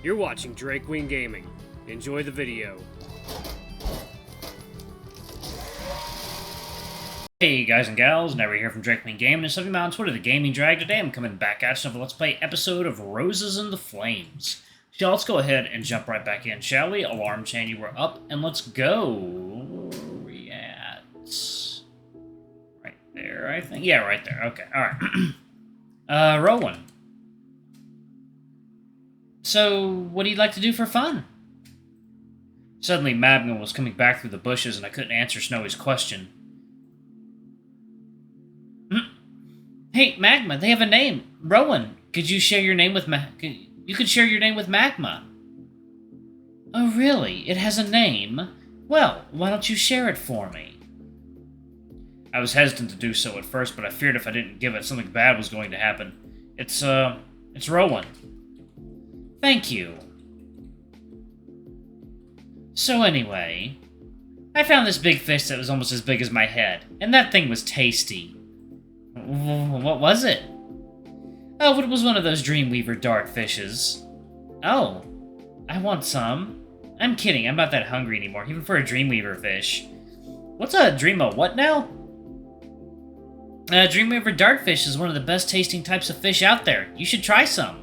You're watching Drachenshire Gaming. Enjoy the video. Hey guys and gals, Never here from Drachenshire Gaming, and something on Twitter, the Gaming Drag. Today I'm coming back at you with a Let's Play episode of Roses in the Flames. So let's go ahead and jump right back in, shall we? Alarm chain, you were up, and let's go. Where are we at? Right there, I think. Yeah, right there. Okay, alright. Rowan. So, what do you like to do for fun? Suddenly, Magma was coming back through the bushes, and I couldn't answer Snowy's question. Hey, Magma, they have a name. Rowan, could you share your name with You could share your name with Magma. Oh, really? It has a name? Well, why don't you share it for me? I was hesitant to do so at first, but I feared if I didn't give it, something bad was going to happen. It's Rowan. Thank you. So anyway, I found this big fish that was almost as big as my head, and that thing was tasty. What was it? Oh, it was one of those Dreamweaver dart fishes. Oh, I want some. I'm kidding, I'm not that hungry anymore, even for a Dreamweaver fish. What's a what now? Dreamweaver dartfish is one of the best tasting types of fish out there. You should try some.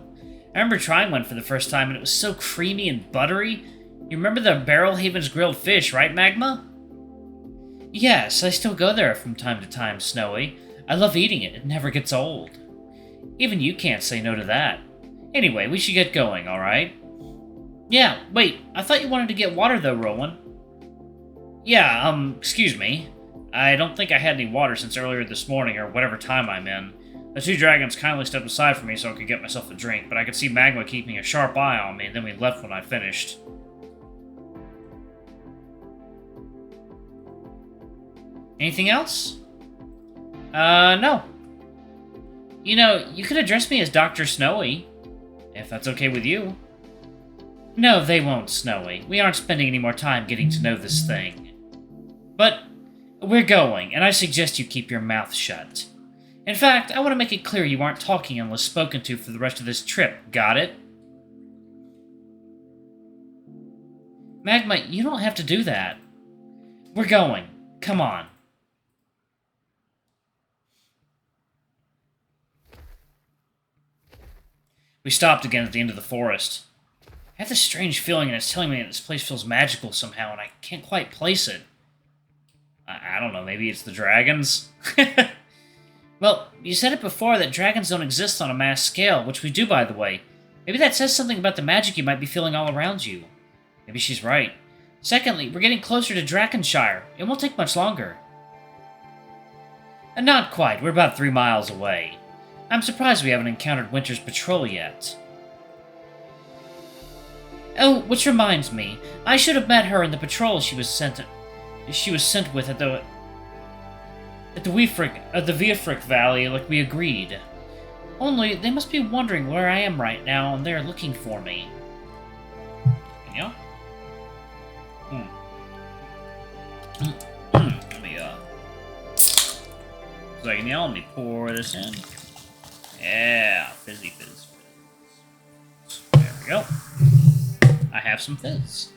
I remember trying one for the first time, and it was so creamy and buttery. You remember the Barrel Haven's grilled fish, right, Magma? Yes, I still go there from time to time, Snowy. I love eating it. It never gets old. Even you can't say no to that. Anyway, we should get going, alright? Yeah, wait, I thought you wanted to get water though, Rowan. Yeah, excuse me. I don't think I had any water since earlier this morning, or whatever time I'm in. The two dragons kindly stepped aside for me so I could get myself a drink, but I could see Magma keeping a sharp eye on me, and then we left when I finished. Anything else? No. You know, you could address me as Dr. Snowy, if that's okay with you. No, they won't, Snowy. We aren't spending any more time getting to know this thing. But we're going, and I suggest you keep your mouth shut. In fact, I want to make it clear you aren't talking unless spoken to for the rest of this trip, got it? Magma, you don't have to do that. We're going. Come on. We stopped again at the end of the forest. I have this strange feeling, and it's telling me that this place feels magical somehow, and I can't quite place it. I don't know, maybe it's the dragons? Well, you said it before that dragons don't exist on a mass scale, which we do, by the way. Maybe that says something about the magic you might be feeling all around you. Maybe she's right. Secondly, we're getting closer to Drachenshire. It won't take much longer. Not quite. We're about 3 miles away. I'm surprised we haven't encountered Winter's patrol yet. Oh, which reminds me, I should have met her in the patrol she was sent with at the Viefric Valley like we agreed. Only, they must be wondering where I am right now, and they're looking for me. Yeah? Let me, let me pour this in. Yeah, fizzy fizz. There we go. I have some fizz.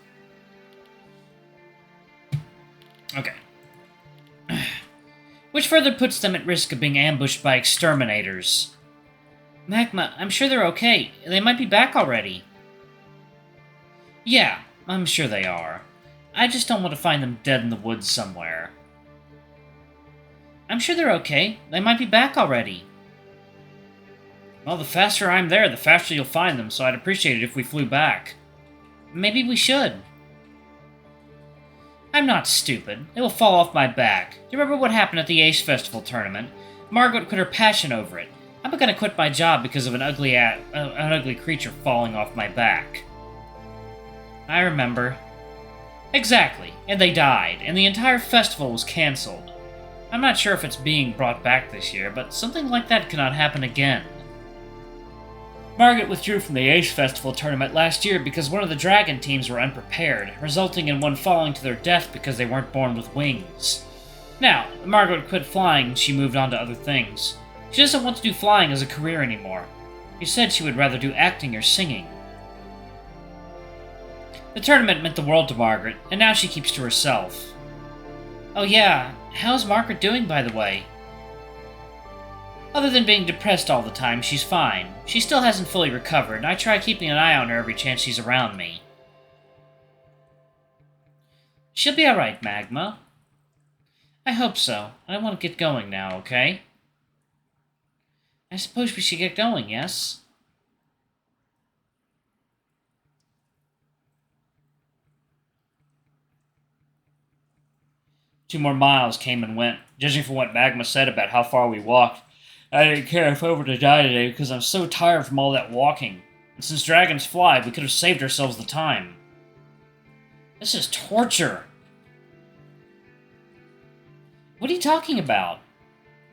Okay. Which further puts them at risk of being ambushed by exterminators. Magma, I'm sure they're okay. They might be back already. Yeah, I'm sure they are. I just don't want to find them dead in the woods somewhere. I'm sure they're okay. They might be back already. Well, the faster I'm there, the faster you'll find them, so I'd appreciate it if we flew back. Maybe we should. I'm not stupid. It will fall off my back. Do you remember what happened at the Ace Festival tournament? Margaret quit her passion over it. I'm not gonna quit my job because of an ugly creature falling off my back. I remember. Exactly, and they died, and the entire festival was cancelled. I'm not sure if it's being brought back this year, but something like that cannot happen again. Margaret withdrew from the Ace Festival tournament last year because one of the dragon teams were unprepared, resulting in one falling to their death because they weren't born with wings. Now, Margaret quit flying and she moved on to other things. She doesn't want to do flying as a career anymore. She said she would rather do acting or singing. The tournament meant the world to Margaret, and now she keeps to herself. Oh yeah, how's Margaret doing, by the way? Other than being depressed all the time, she's fine. She still hasn't fully recovered, and I try keeping an eye on her every chance she's around me. She'll be alright, Magma. I hope so. I want to get going now, okay? I suppose we should get going, yes? Two more miles came and went. Judging from what Magma said about how far we walked, I didn't care if I were to die today because I'm so tired from all that walking. And since dragons fly, we could have saved ourselves the time. This is torture. What are you talking about?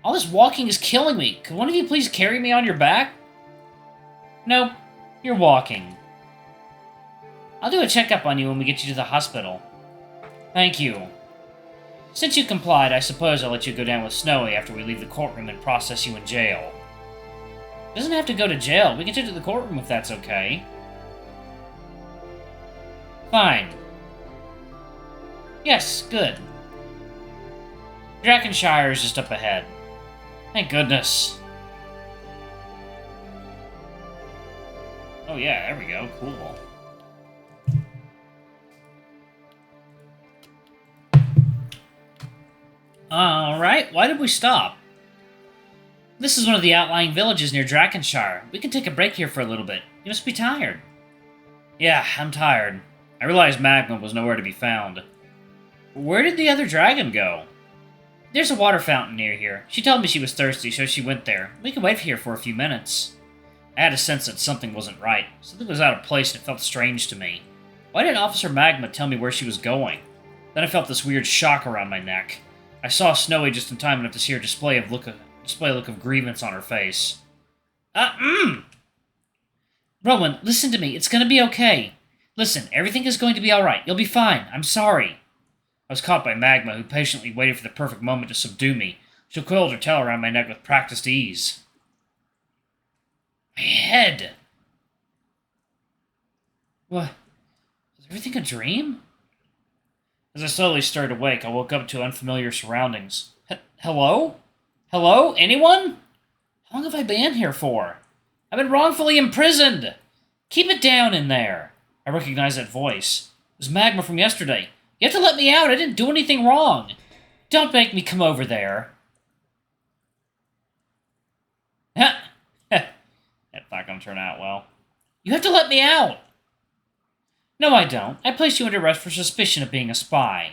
All this walking is killing me. Could one of you please carry me on your back? Nope. You're walking. I'll do a checkup on you when we get you to the hospital. Thank you. Since you complied, I suppose I'll let you go down with Snowy after we leave the courtroom and process you in jail. Doesn't have to go to jail. We can take it to the courtroom if that's okay. Fine. Yes, good. Drachenshire is just up ahead. Thank goodness. Oh yeah, there we go. Cool. Alright, why did we stop? This is one of the outlying villages near Drachenshire. We can take a break here for a little bit. You must be tired. Yeah, I'm tired. I realized Magma was nowhere to be found. Where did the other dragon go? There's a water fountain near here. She told me she was thirsty, so she went there. We can wait here for a few minutes. I had a sense that something wasn't right. Something was out of place and it felt strange to me. Why didn't Officer Magma tell me where she was going? Then I felt this weird shock around my neck. I saw Snowy just in time enough to see her display a look of grievance on her face. Rowan, listen to me. It's gonna be okay. Listen, everything is going to be alright. You'll be fine. I'm sorry. I was caught by Magma, who patiently waited for the perfect moment to subdue me. She coiled her tail around my neck with practiced ease. My head! What? Was everything a dream? As I slowly stirred awake, I woke up to unfamiliar surroundings. Hello? Hello? Anyone? How long have I been here for? I've been wrongfully imprisoned! Keep it down in there! I recognized that voice. It was Magma from yesterday. You have to let me out! I didn't do anything wrong! Don't make me come over there! That's not gonna turn out well. You have to let me out! No, I don't. I placed you under arrest for suspicion of being a spy.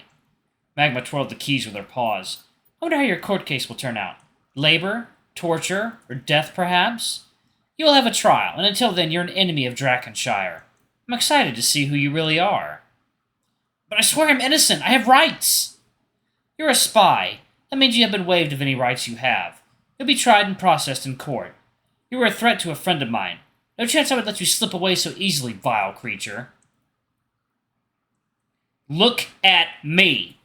Magma twirled the keys with her paws. I wonder how your court case will turn out. Labor? Torture? Or death, perhaps? You will have a trial, and until then you're an enemy of Drachenshire. I'm excited to see who you really are. But I swear I'm innocent. I have rights. You're a spy. That means you have been waived of any rights you have. You'll be tried and processed in court. You were a threat to a friend of mine. No chance I would let you slip away so easily, vile creature. Look at me.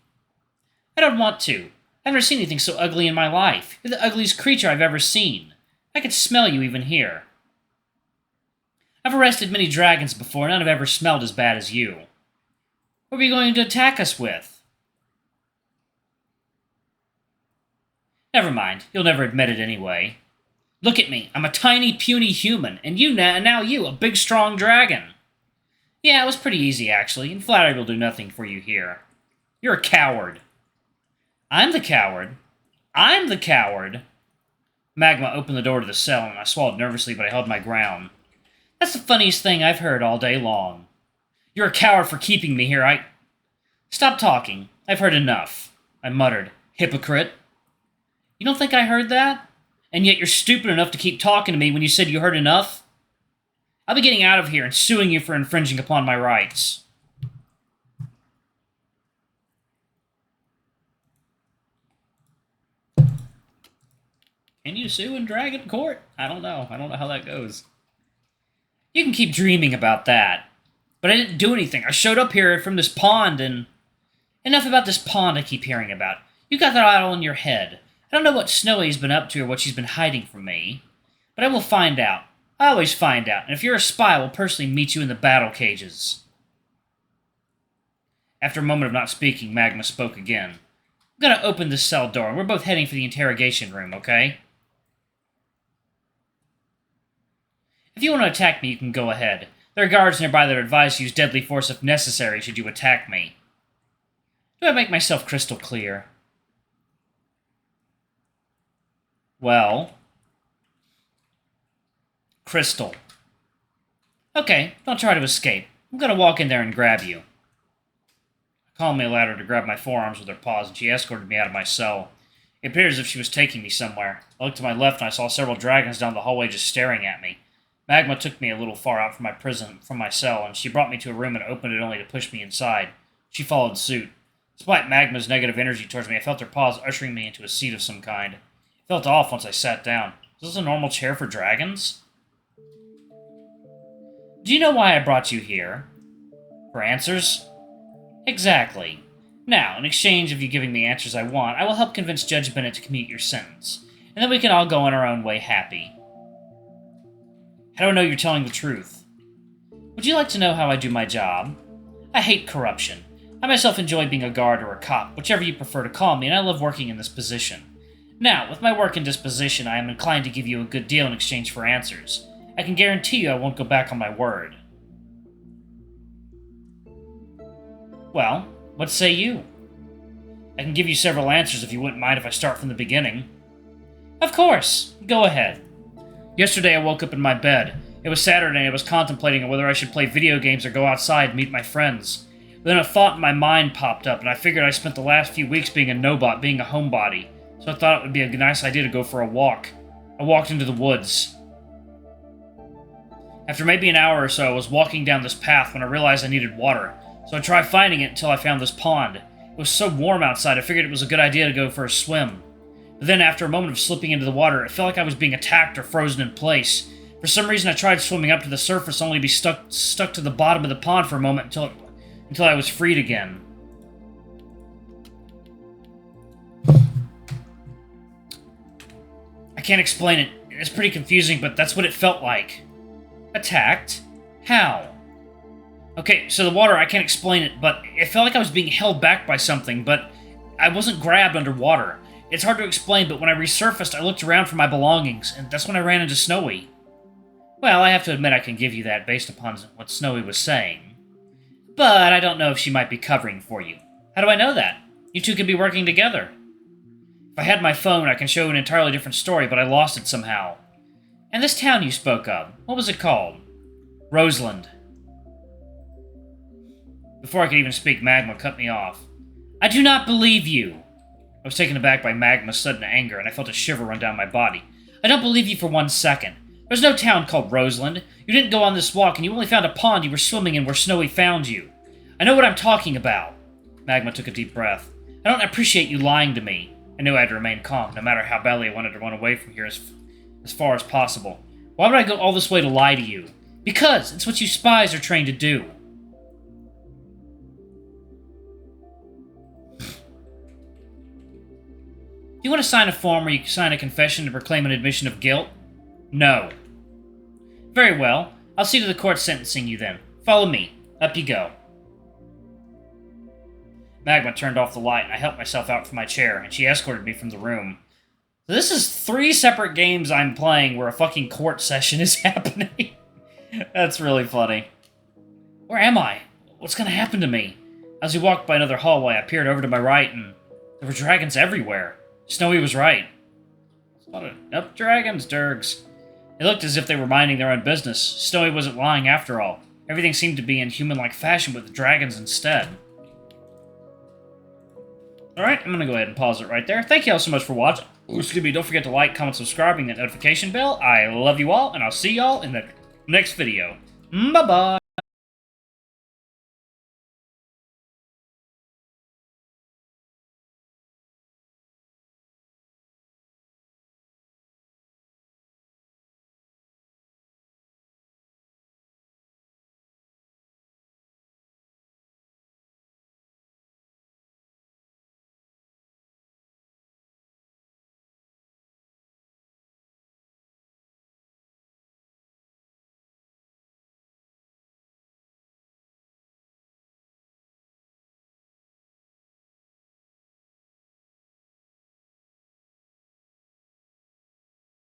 I don't want to. I've never seen anything so ugly in my life. You're the ugliest creature I've ever seen. I can smell you even here. I've arrested many dragons before, and none have ever smelled as bad as you. What are you going to attack us with? Never mind. You'll never admit it anyway. Look at me. I'm a tiny, puny human, and now you, a big, strong dragon. Yeah, it was pretty easy, actually, and flattery will do nothing for you here. You're a coward. I'm the coward. I'm the coward. Magma opened the door to the cell, and I swallowed nervously, but I held my ground. That's the funniest thing I've heard all day long. You're a coward for keeping me here. Stop talking. I've heard enough. I muttered. Hypocrite. You don't think I heard that? And yet you're stupid enough to keep talking to me when you said you heard enough? I'll be getting out of here and suing you for infringing upon my rights. Can you sue in Dragon Court? I don't know. I don't know how that goes. You can keep dreaming about that. But I didn't do anything. I showed up here from this pond and... Enough about this pond I keep hearing about. You got that all in your head. I don't know what Snowy's been up to or what she's been hiding from me. But I will find out. I always find out. And if you're a spy, I will personally meet you in the battle cages. After a moment of not speaking, Magma spoke again. I'm gonna open this cell door, and we're both heading for the interrogation room, okay? If you want to attack me, you can go ahead. There are guards nearby that are advised to use deadly force if necessary should you attack me. Do I make myself crystal clear? Well... Crystal. Okay, don't try to escape. I'm gonna walk in there and grab you. Calmly allowed her to grab my forearms with her paws, and she escorted me out of my cell. It appeared as if she was taking me somewhere. I looked to my left, and I saw several dragons down the hallway just staring at me. Magma took me a little far out from my cell, and she brought me to a room and opened it only to push me inside. She followed suit. Despite Magma's negative energy towards me, I felt her paws ushering me into a seat of some kind. It felt off once I sat down. Is this a normal chair for dragons? Do you know why I brought you here? For answers? Exactly. Now, in exchange of you giving me answers I want, I will help convince Judge Bennett to commute your sentence. And then we can all go on our own way happy. How do I know you're telling the truth? Would you like to know how I do my job? I hate corruption. I myself enjoy being a guard or a cop, whichever you prefer to call me, and I love working in this position. Now, with my work in this position, I am inclined to give you a good deal in exchange for answers. I can guarantee you I won't go back on my word. Well, what say you? I can give you several answers if you wouldn't mind if I start from the beginning. Of course! Go ahead. Yesterday I woke up in my bed. It was Saturday and I was contemplating whether I should play video games or go outside and meet my friends. But then a thought in my mind popped up, and I figured I spent the last few weeks being a no-bot, being a homebody. So I thought it would be a nice idea to go for a walk. I walked into the woods. After maybe an hour or so, I was walking down this path when I realized I needed water. So I tried finding it until I found this pond. It was so warm outside, I figured it was a good idea to go for a swim. But then, after a moment of slipping into the water, it felt like I was being attacked or frozen in place. For some reason, I tried swimming up to the surface, only to be stuck to the bottom of the pond for a moment until I was freed again. I can't explain it. It's pretty confusing, but that's what it felt like. Attacked? How? Okay, so the water, I can't explain it, but it felt like I was being held back by something, but I wasn't grabbed underwater. It's hard to explain, but when I resurfaced, I looked around for my belongings, and that's when I ran into Snowy. Well, I have to admit I can give you that based upon what Snowy was saying. But I don't know if she might be covering for you. How do I know that? You two could be working together. If I had my phone, I can show you an entirely different story, but I lost it somehow. And this town you spoke of, what was it called? Roseland. Before I could even speak, Magma cut me off. I do not believe you. I was taken aback by Magma's sudden anger, and I felt a shiver run down my body. I don't believe you for 1 second. There's no town called Roseland. You didn't go on this walk, and you only found a pond you were swimming in where Snowy found you. I know what I'm talking about. Magma took a deep breath. I don't appreciate you lying to me. I knew I had to remain calm, no matter how badly I wanted to run away from here as far as possible. Why would I go all this way to lie to you? Because it's what you spies are trained to do. Do you want to sign a form where you sign a confession to proclaim an admission of guilt? No. Very well. I'll see to the court sentencing you then. Follow me. Up you go. Magma turned off the light, and I helped myself out from my chair, and she escorted me from the room. So this is 3 separate games I'm playing where a fucking court session is happening. That's really funny. Where am I? What's gonna happen to me? As we walked by another hallway, I peered over to my right, and there were dragons everywhere. Snowy was right. It's a lot of up dragons, Durgs. It looked as if they were minding their own business. Snowy wasn't lying after all. Everything seemed to be in human-like fashion with the dragons instead. Alright, I'm gonna go ahead and pause it right there. Thank you all so much for watching. Excuse me, don't forget to like, comment, subscribe, and that notification bell. I love you all, and I'll see y'all in the next video. Bye-bye!